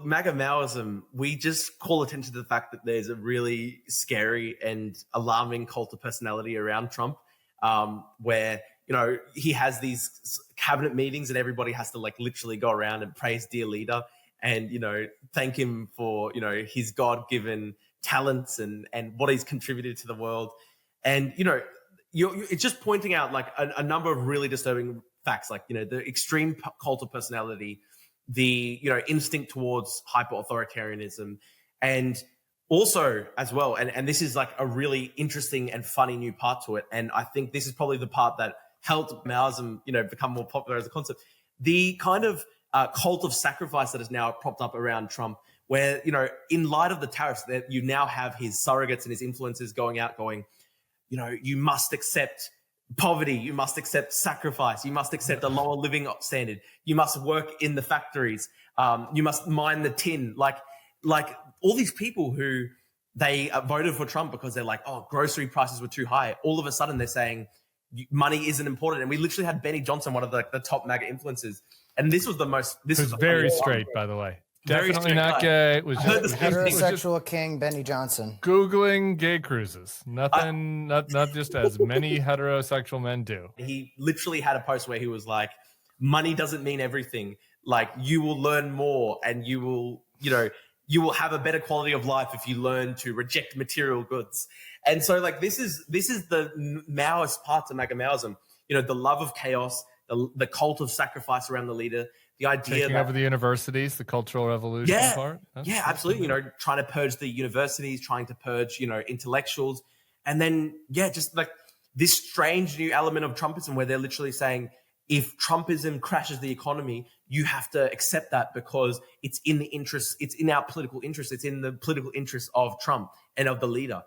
MAGA Maoism, we just call attention to the fact that there's a really scary and alarming cult of personality around Trump, where, he has these cabinet meetings and everybody has to like literally go around and praise dear leader and, thank him for, his God-given talents and what he's contributed to the world. And, it's just pointing out like a number of really disturbing facts, like, the extreme cult of personality, the, instinct towards hyper-authoritarianism, and also as well, and this is like a really interesting and funny new part to it. And I think this is probably the part that helped Maoism, become more popular as a concept. The kind of cult of sacrifice that is now propped up around Trump, where, in light of the tariffs, that you now have his surrogates and his influencers going out going, you must accept poverty, you must accept sacrifice, you must accept a lower living standard, you must work in the factories, you must mine the tin. Like all these people who they voted for Trump because they're like, oh, grocery prices were too high. All of a sudden they're saying money isn't important. And we literally had Benny Johnson, one of the top MAGA influencers. And this was very straight, by the way. Definitely not gay. It was just heterosexual king Benny Johnson. Googling gay cruises. Nothing, not just as many heterosexual men do. He literally had a post where he was like, money doesn't mean everything. Like, you will learn more and you will have a better quality of life if you learn to reject material goods. And so like, this is the Maoist part of MAGA Maoism, the love of chaos, the cult of sacrifice around the leader, the idea taking over the universities, the Cultural Revolution part. Yeah, absolutely. Trying to purge the universities, trying to purge, intellectuals. And then, just like this strange new element of Trumpism where they're literally saying, if Trumpism crashes the economy, you have to accept that because it's in our political interest. It's in the political interest of Trump and of the leader.